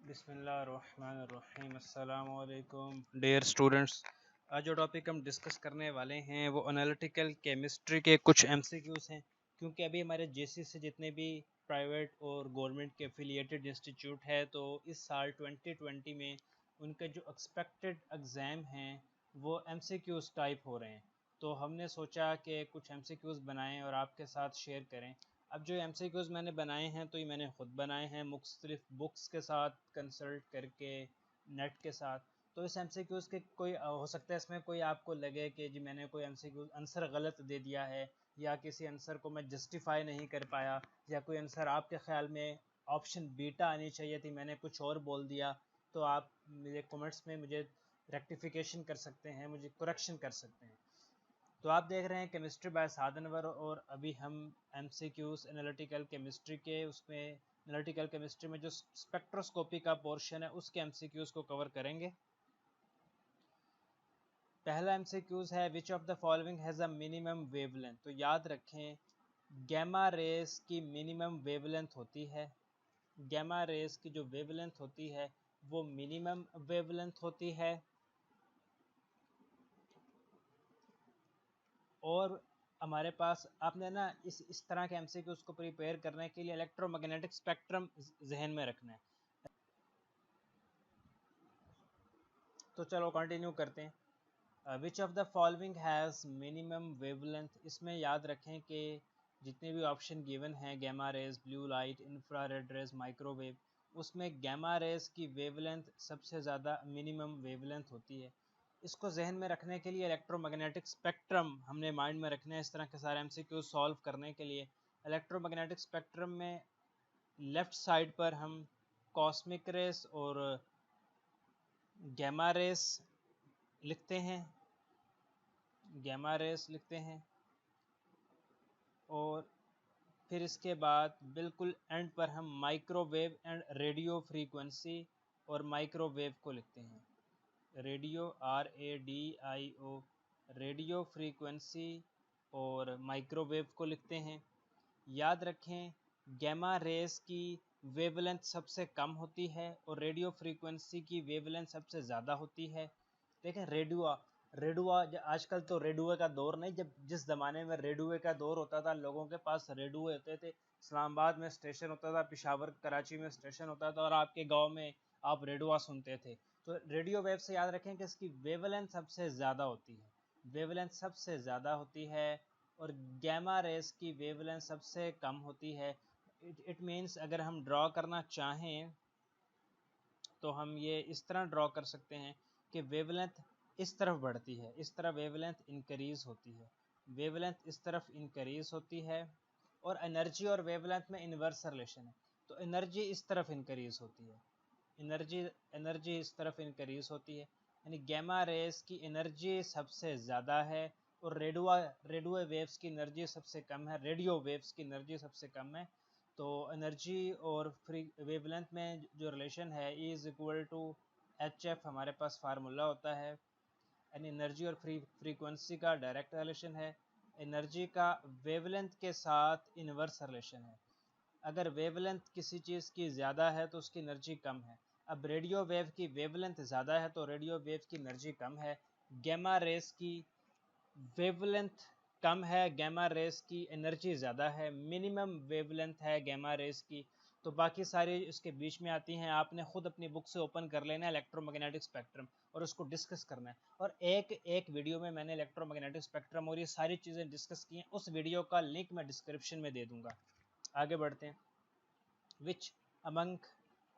बिस्मिल्लाहिर्रहमानिर्रहीम अस्सलाम वालेकुम डियर स्टूडेंट्स। आज जो टॉपिक हम डिस्कस करने वाले हैं वो एनालिटिकल केमिस्ट्री के कुछ एमसीक्यूज़ हैं, क्योंकि अभी हमारे जेसी से जितने भी प्राइवेट और गवर्नमेंट के एफिलिएटेड इंस्टीट्यूट है तो इस साल 2020 में उनके जो एक्सपेक्टेड एग्ज़ाम हैं वो एमसीक्यूज़ टाइप हो रहे हैं। तो हमने सोचा कि कुछ एमसीक्यूज़ बनाएं और आपके साथ शेयर करें। अब जो एमसीक्यूज़ मैंने बनाए हैं तो ये मैंने ख़ुद बनाए हैं मुख्तलिफ बुक्स के साथ कंसल्ट करके, नेट के साथ। तो इस एमसीक्यूज़ के कोई हो सकता है इसमें कोई आपको लगे कि जी मैंने कोई एमसीक्यूज़ आंसर गलत दे दिया है, या किसी आंसर को मैं जस्टिफाई नहीं कर पाया, या कोई आंसर आपके ख्याल में ऑप्शन बीटा आनी चाहिए थी, मैंने कुछ और बोल दिया। तो आप मेरे कमेंट्स में मुझे रेक्टिफिकेशन कर सकते हैं, मुझे करेक्शन कर सकते हैं। तो आप देख रहे हैं केमिस्ट्री बाय साद अनवर, और अभी हम एमसीक्यूज़ एनालिटिकल केमिस्ट्री के उसमें एनालिटिकल केमिस्ट्री में जो स्पेक्ट्रोस्कोपी का पोर्शन है उसके एमसीक्यूज़ को कवर करेंगे। पहला एमसीक्यूज़ है विच of the following has a minimum wavelength. तो याद रखें गैमा रेस की मिनिमम वेवलेंथ होती है, गैमा रेस की जो वेवलेंथ होती है वो मिनिमम वेवलेंथ होती है। और हमारे पास आपने ना इस तरह के एमसीक्यूज़ को प्रिपेयर करने के लिए इलेक्ट्रोमैग्नेटिक स्पेक्ट्रम जहन में रखना है। तो चलो कंटिन्यू करते हैं। Which of the following has minimum wavelength. इसमें याद रखें कि जितने भी ऑप्शन गिवन हैं gamma rays, blue light, infrared rays, microwave, उसमें गैमा रेज की वेवलेंथ सबसे ज़्यादा मिनिमम वेवलेंथ होती है। इसको जहन में रखने के लिए इलेक्ट्रोमैग्नेटिक स्पेक्ट्रम हमने माइंड में रखना है। इस तरह के सारे एमसीक्यू सॉल्व करने के लिए इलेक्ट्रोमैग्नेटिक स्पेक्ट्रम में लेफ़्ट साइड पर हम कॉस्मिक रेस और गैमा रेस लिखते हैं, गैमा रेस लिखते हैं। और फिर इसके बाद बिल्कुल एंड पर हम माइक्रोवेव एंड रेडियो फ्रीक्वेंसी और माइक्रोवेव को लिखते हैं। रेडियो RADIO, रेडियो फ्रीक्वेंसी और माइक्रोवेव को लिखते हैं। याद रखें गैमा रेस की वेवलेंथ सबसे कम होती है और रेडियो फ्रीक्वेंसी की वेवलेंथ सबसे ज़्यादा होती है। देखें रेडुआ, रेडुआ आजकल तो रेडुए का दौर नहीं, जब जिस ज़माने में रेडुए का दौर होता था लोगों के पास रेडुए होते थे। इस्लामाबाद में स्टेशन होता था, पेशावर कराची में स्टेशन होता था, और आपके गांव में आप रेडुआ सुनते थे। तो रेडियो वेव से याद रखें कि इसकी वेवलेंथ सबसे ज़्यादा होती है, वेवलेंथ सबसे ज़्यादा होती है। और गैमा रेस की वेवलेंथ सबसे कम होती है। इट मीन्स अगर हम ड्रॉ करना चाहें तो हम ये इस तरह ड्रॉ कर सकते हैं कि वेवलेंथ इस तरफ बढ़ती है, इस तरह वेवलेंथ इंक्रीज़ होती है, वेवलेंथ इस तरफ इंक्रीज़ होती है। और एनर्जी और वेवलेंथ में इन्वर्स रिलेशन है, तो एनर्जी इस तरफ इंक्रीज़ होती है, एनर्जी एनर्जी इस तरफ इंक्रीज़ होती है। यानी गैमा रेस की एनर्जी सबसे ज़्यादा है और रेडियो वेव्स की एनर्जी सबसे कम है, रेडियो वेव्स की एनर्जी सबसे कम है। तो एनर्जी और फ्री वेवलेंथ में जो रिलेशन है E is equal to HF हमारे पास फार्मूला होता है। यानी एनर्जी और फ्रीक्वेंसी का डायरेक्ट रिलेशन है, एनर्जी का वेवलेंथ के साथ इन्वर्स रिलेशन है। अगर वेवलेंथ किसी चीज़ की ज़्यादा है तो उसकी एनर्जी कम है। अब रेडियो वेव की वेवलेंथ ज़्यादा है तो रेडियो वेव की एनर्जी कम है। गैमा रेस की वेवलेंथ कम है, गैमा रेस की एनर्जी ज़्यादा है, मिनिमम वेवलेंथ है गैमा रेस की। तो बाकी सारी इसके बीच में आती हैं। आपने ख़ुद अपनी बुक से ओपन कर लेना है इलेक्ट्रोमैग्नेटिक स्पेक्ट्रम और उसको डिस्कस करना है। और एक वीडियो में मैंने इलेक्ट्रोमैग्नेटिक स्पेक्ट्रम और ये सारी चीज़ें डिस्कस की हैं, उस वीडियो का लिंक मैं डिस्क्रिप्शन में दे दूँगा। आगे बढ़ते हैं। विच अमंग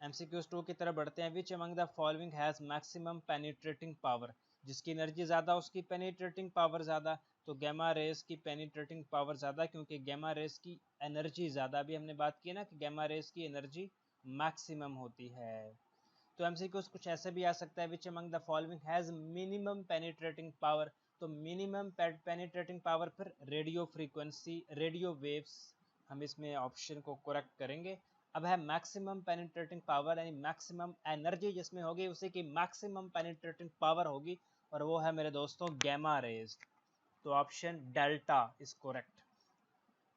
MCQs 2 की तरफ बढ़ते हैं। Which among the following has maximum penetrating power. जिसकी एनर्जी ज़्यादा उसकी पेनिट्रेटिंग पावर ज़्यादा। तो गैमा रेस की पेनिट्रेटिंग पावर ज़्यादा, क्योंकि गैमा रेस की एनर्जी ज़्यादा। अभी हमने बात की ना कि गैमा रेस की एनर्जी मैक्सिमम होती है। तो MCQs कुछ ऐसे भी आ सकता है which among the following has minimum penetrating power. तो मिनिमम पेनिट्रेटिंग पावर फिर रेडियो फ्रीक्वेंसी, रेडियो वेव्स, हम इसमें ऑप्शन को करेक्ट करेंगे। अब है मैक्सिमम पेनिट्रेटिंग पावर, यानी मैक्सिमम एनर्जी जिसमें होगी उसी की मैक्सिमम पेनिट्रेटिंग पावर होगी, और वो है मेरे दोस्तों गैमा रेज। तो option delta is correct.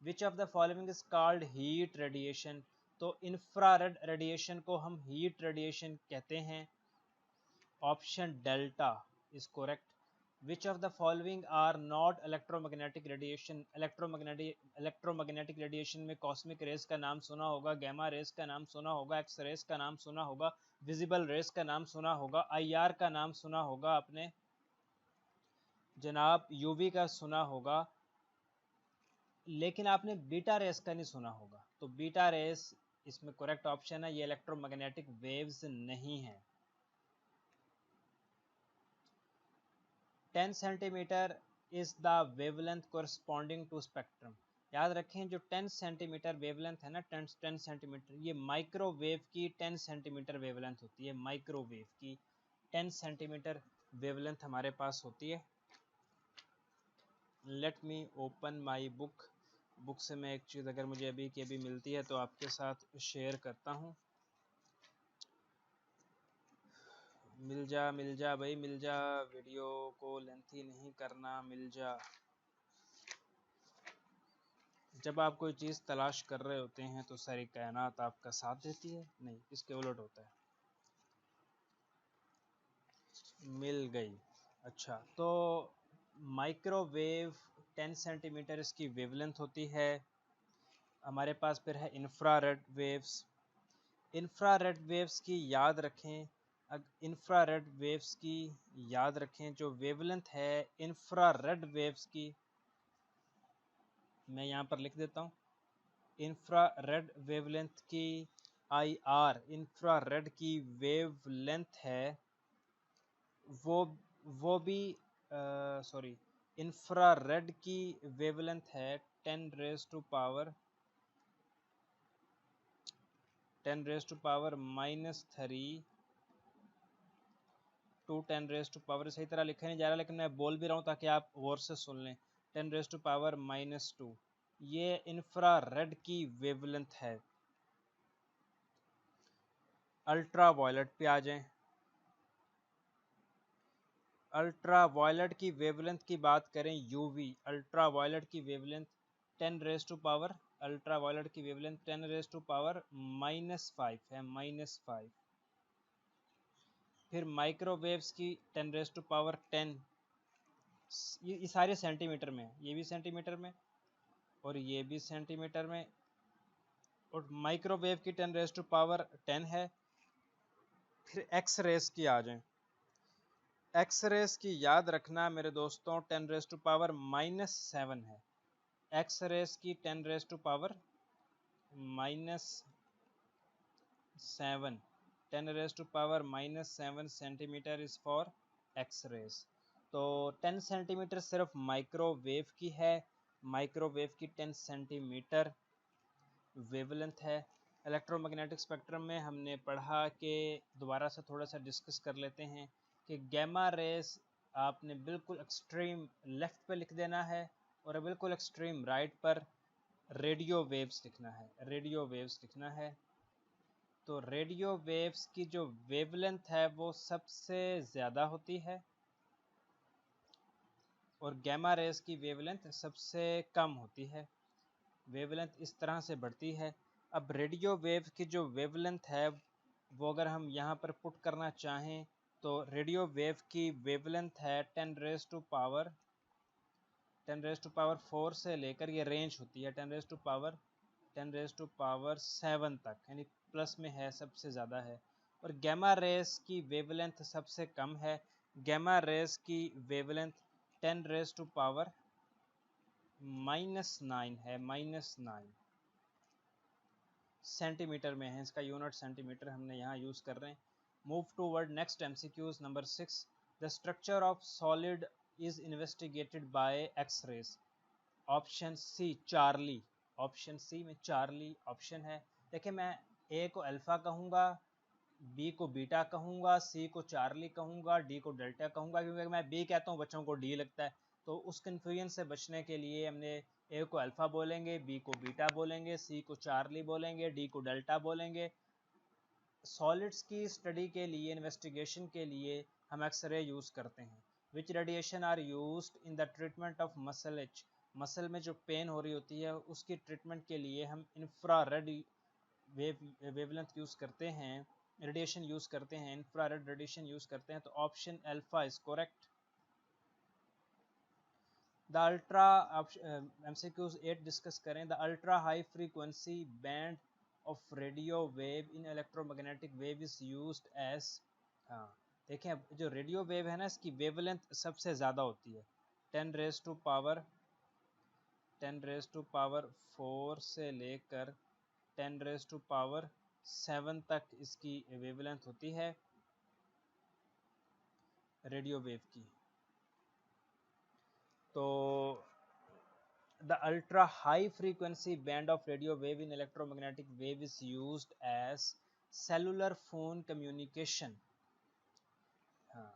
Which of the following is called heat radiation. तो इंफ्रारेड रेडिएशन को हम हीट रेडिएशन कहते हैं। Option delta is correct. Which of the following are not electromagnetic radiation. Electromagnetic radiation में cosmic rays का नाम सुना होगा, गैमा रेस का नाम सुना होगा, एक्स रेस का नाम सुना होगा, विजिबल रेस का नाम सुना होगा, आईआर का नाम सुना होगा आपने जनाब, यूवी का सुना होगा, लेकिन आपने बीटा रेस का नहीं सुना होगा। तो बीटा रेस इसमें करेक्ट ऑप्शन है, ये इलेक्ट्रोमैग्नेटिक वेव्स नहीं है। 10 centimetre is the wavelength corresponding to spectrum. याद रखें जो 10 सेंटीमीटर वेवलेंथ है ना, 10 सेंटीमीटर, ये माइक्रोवेव की 10 सेंटीमीटर वेवलेंथ होती है। माइक्रोवेव की 10 सेंटीमीटर वेवलेंथ हमारे पास होती है। Let me open my book. Book से मैं एक चीज़ अगर मुझे अभी की अभी मिलती है तो आपके साथ शेयर करता हूँ। मिल जा भाई मिल जा, वीडियो को लेंथी नहीं करना, मिल जा। जब आप कोई चीज़ तलाश कर रहे होते हैं तो सारी कायनात आपका साथ देती है, नहीं इसके उलट होता है। मिल गई। अच्छा, तो माइक्रोवेव 10 सेंटीमीटर इसकी वेवलेंथ होती है। हमारे पास फिर है इंफ्रारेड वेव्स। इंफ्रारेड वेव्स की याद रखें, इंफ्रारेड वेव्स की याद रखें, जो वेवलेंथ है इंफ्रारेड वेव्स की, मैं यहाँ पर लिख देता हूँ। इंफ्रारेड वेवलेंथ की आईआर, इंफ्रारेड की वेवलेंथ है वो भी सॉरी, इंफ्रारेड की वेवलेंथ है 10 raise to power -3 to 10 raise to power, सही तरह लिखा नहीं जा रहा लेकिन मैं बोल भी रहा हूँ ताकि आप गौर से सुन लें। 10 रेज टू पावर -2, ये इंफ्रारेड की वेवलेंथ है। अल्ट्रा वायलेट पे आ जाएं। अल्ट्रा वायलेट की वेवलेंथ की बात करें, यूवी, अल्ट्रा वायलेट की wavelength 10 raise to power, ultraviolet की वेवलेंथ 10 रेज टू पावर -5 है, -5। फिर माइक्रोवेव्स की 10 रेज टू पावर 10, ये सारे सेंटीमीटर में, ये भी सेंटीमीटर में और ये भी सेंटीमीटर में, और माइक्रोवेव की 10 रेज टू पावर 10 है। फिर एक्स रेस की आ जाएं। एक्स रेस की याद रखना मेरे दोस्तों 10 रेज टू पावर -7 है। एक्स रेस की 10 raise to power -7, 10 raise to power -7 centimetre is for X rays. तो 10 सेंटीमीटर सिर्फ माइक्रोवेव की है, माइक्रोवेव की 10 सेंटीमीटर वेवलेंथ है। इलेक्ट्रोमैग्नेटिक स्पेक्ट्रम में हमने पढ़ा कि दोबारा से थोड़ा सा डिस्कस कर लेते हैं कि गैमा रेस आपने बिल्कुल एक्सट्रीम लेफ्ट पे लिख देना है और बिल्कुल एक्सट्रीम राइट पर रेडियो वेव्स लिखना है, रेडियो वेव्स लिखना है। तो रेडियो वेव्स की जो वेवलेंथ है वो सबसे ज़्यादा होती है और गैमा रेस की वेवलेंथ सबसे कम होती है। वेवलेंथ इस तरह से बढ़ती है। अब रेडियो वेव की जो वेवलेंथ है वो अगर हम यहाँ पर पुट करना चाहें तो रेडियो वेव की वेवलेंथ है 10 रेज टू पावर 4 से लेकर, ये रेंज होती है 10 रेज टू पावर 7 तक, यानी प्लस में है, सबसे ज़्यादा है। और गैमा रेस की वेवलेंथ सबसे कम है। गैमा रेस की वेवलेंथ 10 रेज टू पावर -9 है, -9 सेंटीमीटर में है, इसका यूनिट सेंटीमीटर हमने यहाँ यूज़ कर रहे हैं। Move toward next MCQs number 6। The structure of solid is investigated by X rays. Option C Charlie, option C में चार्ली ऑप्शन है। देखिए मैं ए को अल्फ़ा कहूँगा, बी को बीटा कहूँगा, सी को चार्ली कहूँगा, डी को डेल्टा कहूँगा, क्योंकि मैं बी कहता हूँ बच्चों को डी लगता है। तो उस कन्फ्यूजन से बचने के लिए हमने ए को अल्फ़ा बोलेंगे, बी को बीटा बोलेंगे, सी को चार्ली बोलेंगे, डी को डेल्टा बोलेंगे। सॉलिड्स की स्टडी के लिए, इन्वेस्टिगेशन के लिए हम एक्सरे यूज़ करते हैं। Which radiation are used in the treatment of muscle ache. Muscle में जो पेन हो रही होती है उसकी ट्रीटमेंट के लिए हम इंफ्रारेड वेवलेंथ यूज़ करते हैं, रेडिएशन यूज़ करते हैं, इंफ्रारेड रेडिएशन यूज़ करते हैं, तो option alpha is correct. The ultra MCQs 8 discuss करें। The ultra high frequency band of radio wave in electromagnetic wave is used as, हाँ देखें अब जो रेडियो वेव है ना इसकी वेवलेंथ सबसे ज़्यादा होती है, 10 रेज टू पावर 4 से लेकर 10 रेज टू पावर 7 तक इसकी वेवलेंथ होती है रेडियो वेव की। तो the ultra high frequency band of radio wave in electromagnetic wave is used as cellular phone communication। हाँ,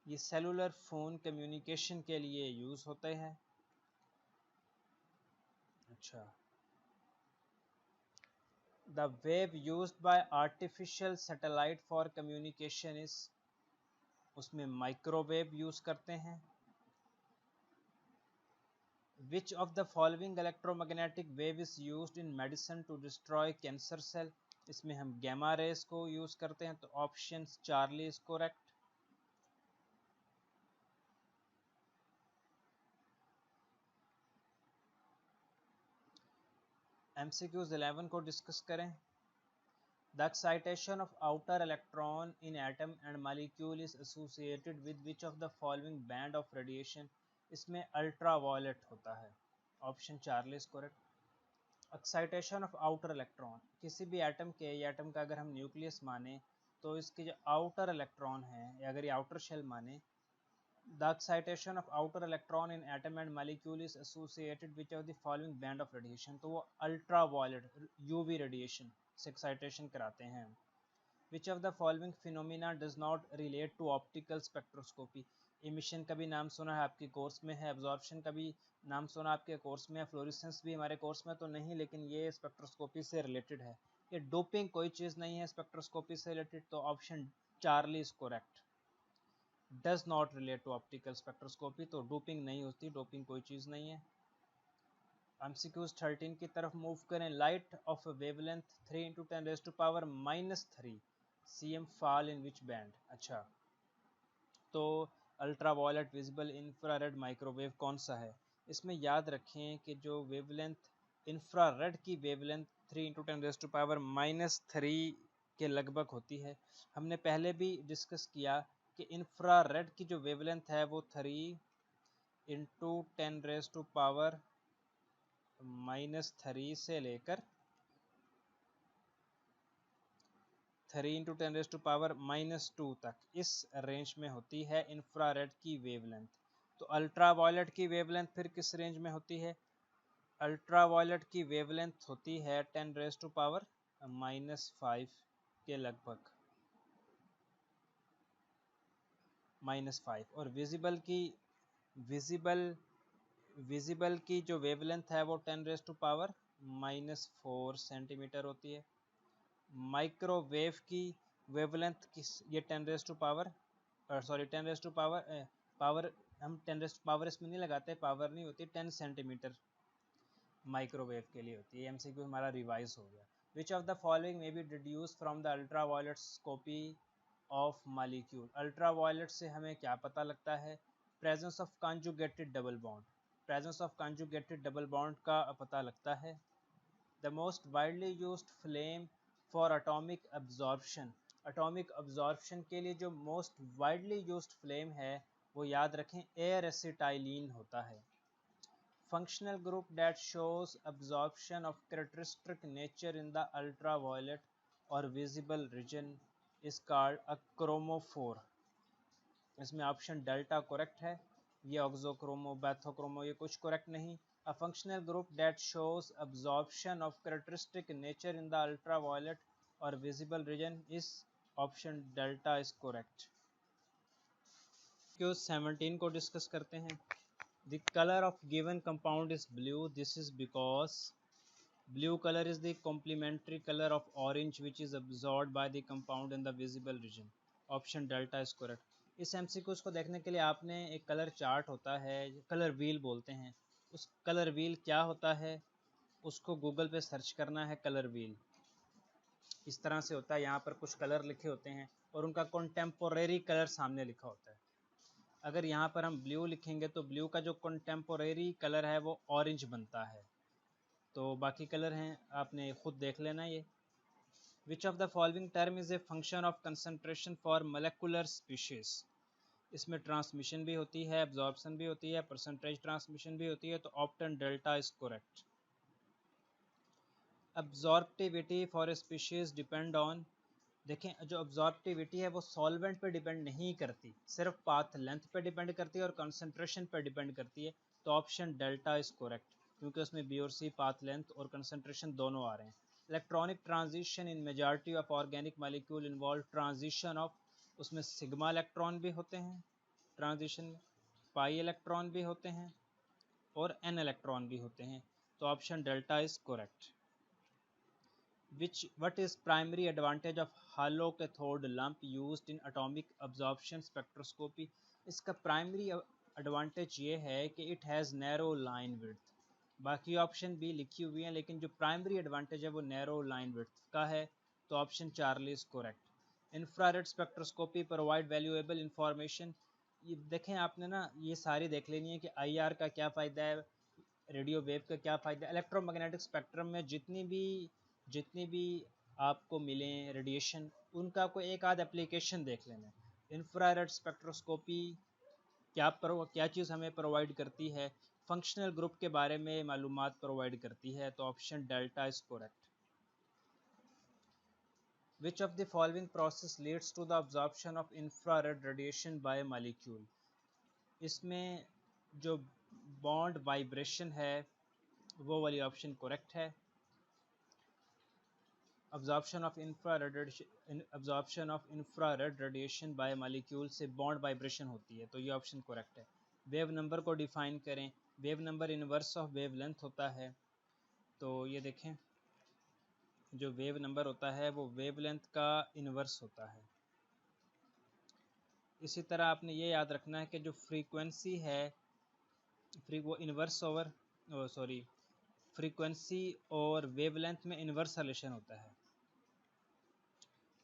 ये सेलुलर फोन कम्युनिकेशन के लिए यूज होते हैं। अच्छा, the wave used by artificial satellite for communication is, उसमें माइक्रोवेव यूज करते हैं। Which of the following electromagnetic wave is used in medicine to destroy cancer cell? इसमें हम gamma rays को यूज करते हैं, तो option Charlie is correct. MCQs 11 को डिस्कस करें। The excitation of outer electron in atom and molecule is associated with which of the following band of radiation? इसमें ultraviolet होता है, option Charlie is correct. Excitation of outer electron, किसी भी atom के, या atom का अगर हम न्यूक्लियस माने तो इसके जो आउटर इलेक्ट्रॉन है, या अगर ये आउटर शेल माने, the excitation of outer electron in atom and molecule is associated which of the following band of radiation, तो वो अल्ट्रावायलेट यूवी रेडिएशन से एक्साइटेशन कराते हैं। Which of the following phenomena does not relate to optical spectroscopy, emission का भी नाम सुना है आपके कोर्स में है, एब्जॉर्प्शन का भी नाम सुना आपके कोर्स में है, फ्लोरेसेंस भी हमारे कोर्स में तो नहीं, लेकिन ये स्पेक्ट्रोस्कोपी से रिलेटेड है। ये डोपिंग कोई चीज़ नहीं है स्पेक्ट्रोस्कोपी से रिलेटेड, तो option Charlie is correct. Does not relate to optical spectroscopy, तो डोपिंग नहीं होती, डोपिंग कोई चीज़ नहीं है। MCQs 13 की तरफ मूव करें। Light of wavelength 3 × 10⁻³ cm fall in which band? अच्छा, तो अल्ट्रावायलेट, विजिबल, इंफ्रारेड, माइक्रोवेव कौन सा है? इसमें याद रखें कि जो वेवलेंथ इंफ्रारेड की वेवलेंथ 3 × 10⁻³ के लगभग होती है। हमने पहले भी डिस्कस किया कि इंफ्रारेड की जो वेवलेंथ है वो 3 × 10⁻³ से लेकर 3 × 10⁻² तक, इस रेंज में होती है इंफ्रारेड की वेवलेंथ। तो अल्ट्रावायलेट की वेवलेंथ फिर किस रेंज में होती है? अल्ट्रावायलेट की वेवलेंथ होती है 10⁻⁻5 के लगभग, -5। और विजिबल की जो वेवलेंथ है वो 10⁻⁻4 सेंटीमीटर होती है। माइक्रोवेव की वेवलेंथ किस, ये 10 पावर, हम 10 इसमें नहीं लगाते, पावर नहीं होती, 10 सेंटीमीटर माइक्रोवेव के लिए होती है। MCQ हमारा रिवाइज हो गया। विच of the following may be deduce from the ultraviolet scopy of molecule, ultraviolet से हमें क्या पता लगता है? Presence of conjugated double bond, presence of conjugated double bond का पता लगता है। The most widely used flame for atomic absorption, atomic absorption के लिए जो मोस्ट वाइडली यूज्ड फ्लेम है वो याद रखें एयर एसिटाइलिन होता है। Functional group that shows absorption of characteristic nature in the ultraviolet और visible region is called a chromophore. इसमें ऑप्शन डेल्टा करेक्ट है, ये ऑक्सोक्रोमो, बैथोक्रोमो ये कुछ करेक्ट नहीं। A functional group that shows absorption of characteristic nature in the ultraviolet or visible region is option delta is correct। क्यों 17 को discuss करते हैं। The color of given compound is blue. This is because blue color is the complementary color of orange which is absorbed by the compound in the visible region. Option delta is correct। इस MCQs को देखने के लिए आपने एक colour chart होता है, colour wheel बोलते हैं, उस कलर व्हील क्या होता है उसको गूगल पे सर्च करना है कलर व्हील। इस तरह से होता है, यहाँ पर कुछ कलर लिखे होते हैं और उनका कंटेम्पोरेरी कलर सामने लिखा होता है। अगर यहाँ पर हम ब्लू लिखेंगे तो ब्लू का जो कंटेम्पोरेरी कलर है वो ऑरेंज बनता है। तो बाकी कलर हैं, आपने खुद देख लेना ये। विच of the following term is a function of concentration for molecular species. इसमें ट्रांसमिशन भी होती है, एब्जॉर्प्शन भी होती है, परसेंटेज ट्रांसमिशन भी होती है, तो option delta is correct. Absorptivity for a species depend on, देखें जो अब्जॉर्प्टिविटी है वो सॉल्वेंट पे डिपेंड नहीं करती, सिर्फ पाथ लेंथ पे डिपेंड करती है और कंसंट्रेशन पे डिपेंड करती है। तो ऑप्शन डेल्टा इज करेक्ट, क्योंकि उसमें बी और सी पाथ लेंथ और कंसंट्रेशन दोनों आ रहे हैं। Electronic transition in majority of organic molecule involve transition of, उसमें सिग्मा इलेक्ट्रॉन भी होते हैं ट्रांजिशन में, पाई इलेक्ट्रॉन भी होते हैं और एन इलेक्ट्रॉन भी होते हैं। तो option delta is correct. What is primary advantage of hollow cathode lump used in atomic absorption spectroscopy? इसका प्राइमरी एडवांटेज ये है कि it has narrow line width. बाकी ऑप्शन भी लिखी हुई हैं, लेकिन जो प्राइमरी एडवांटेज है वो नैरो लाइन विड्थ का है। तो option Charlie is correct. Infrared spectroscopy provide valuable information. ये देखें आपने ना, ये सारी देख लेनी है कि आईआर का क्या फ़ायदा है, रेडियो वेव का क्या फ़ायदा है। इलेक्ट्रोमैग्नेटिक स्पेक्ट्रम में जितनी भी आपको मिलें रेडिएशन, उनका कोई एक आध एप्लीकेशन देख लेना। इंफ्रारेड स्पेक्ट्रोस्कोपी क्या चीज़ हमें प्रोवाइड करती है, फंक्शनल ग्रुप के बारे में मालूमात प्रोवाइड करती है। तो option delta is correct. Which of the following process leads to the absorption of infrared radiation by molecule. इसमें जो बॉन्ड वाइब्रेशन है वो वाली ऑप्शन करेक्ट है। absorption of infrared radiation by molecule से बॉन्ड वाइब्रेशन होती है, तो ये ऑप्शन करेक्ट है। वेव नंबर को डिफाइन करें। Wave number inverse of wavelength होता है। तो ये देखें, जो वेव नंबर होता है वो वेव लेंथ का इनवर्स होता है। इसी तरह आपने ये याद रखना है कि जो फ्रीक्वेंसी है वो इनवर्स ओवर फ्रीक्वेंसी और वेव लेंथ में इनवर्स रिलेशन होता है,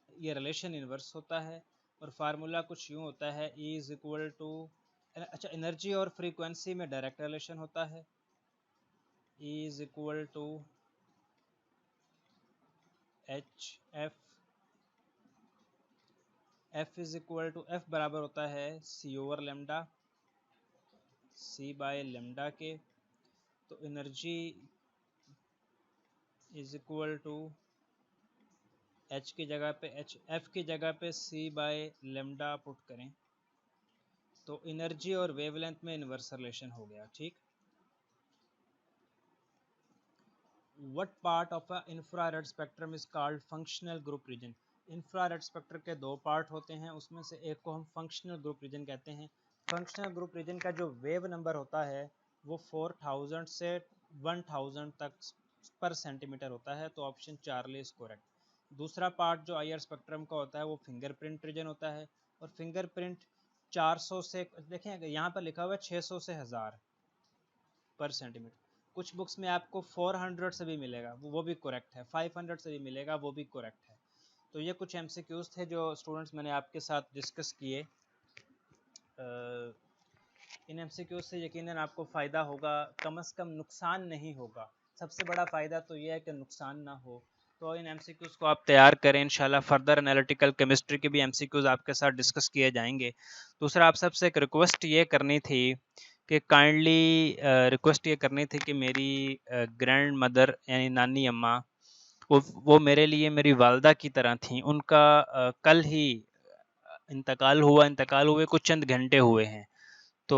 ये रिलेशन इनवर्स होता है। और फार्मूला कुछ यूँ होता है, E इज़ इक्वल टू, अच्छा एनर्जी और फ्रीक्वेंसी में डायरेक्ट रिलेशन होता है। E is equal to h f is equal to, f बराबर होता है c over lambda, c by lambda के। तो energy is equal to h की जगह पे एफ की जगह पे सी बाय लेमडा पुट करें तो एनर्जी और वेवलेंथ में इनवर्स रिलेशन हो गया। ठीक। What part of a infrared spectrum is called functional group region. Infrared spectrum के दो पार्ट होते हैं, उसमें से एक को हम फंक्शनल ग्रुप रीजन कहते हैं। फंक्शनल ग्रुप रीजन का जो वेव नंबर होता है वो 4000 से 1000 तक पर सेंटीमीटर होता है। तो ऑप्शन चार्ली इज करेक्ट। दूसरा पार्ट जो आईआर स्पेक्ट्रम का होता है वो फिंगरप्रिंट रीजन होता है, और फिंगरप्रिंट 400 से, देखें यहाँ पर लिखा हुआ है 600 से 1000 पर सेंटीमीटर। कुछ बुक्स में आपको 400 से भी मिलेगा, वो भी करेक्ट है, 500 से भी मिलेगा, वो भी करेक्ट है। तो ये कुछ एमसीक्यूज थे जो स्टूडेंट्स मैंने आपके साथ डिस्कस किए। इन एमसीक्यूज से यकीनन आपको फ़ायदा होगा, कम से कम नुकसान नहीं होगा। सबसे बड़ा फ़ायदा तो ये है कि नुकसान ना हो। तो इन एमसीक्यूज को आप तैयार करें, इंशाल्लाह फर्दर एनालिटिकल केमिस्ट्री के भी एमसीक्यूज आपके साथ डिस्कस किए जाएंगे। दूसरा, आप सबसे एक रिक्वेस्ट ये करनी थी कि काइंडली रिक्वेस्ट ये करनी थी कि मेरी ग्रैंड मदर यानी नानी अम्मा, वो मेरे लिए मेरी वालदा की तरह थी। उनका कल ही इंतकाल हुए कुछ चंद घंटे हुए हैं। तो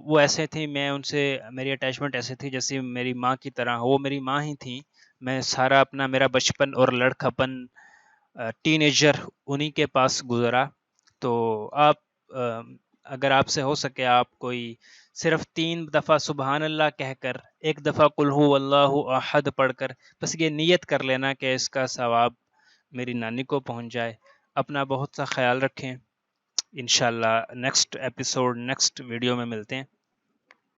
वो ऐसे थी, मैं उनसे, मेरी अटैचमेंट ऐसे थी जैसे मेरी माँ की तरह, वो मेरी माँ ही थी। मैं सारा अपना मेरा बचपन और लड़कापन, टीनेजर उन्हीं के पास गुजरा। तो आप अगर आपसे हो सके, आप कोई सिर्फ 3 दफ़ा सुबहान अल्लाह कहकर, 1 दफ़ा कुल हु अल्लाहु अहद पढ़कर बस ये नियत कर लेना कि इसका सवाब मेरी नानी को पहुंच जाए। अपना बहुत सा ख्याल रखें। इंशाल्लाह नेक्स्ट एपिसोड, नेक्स्ट वीडियो में मिलते हैं।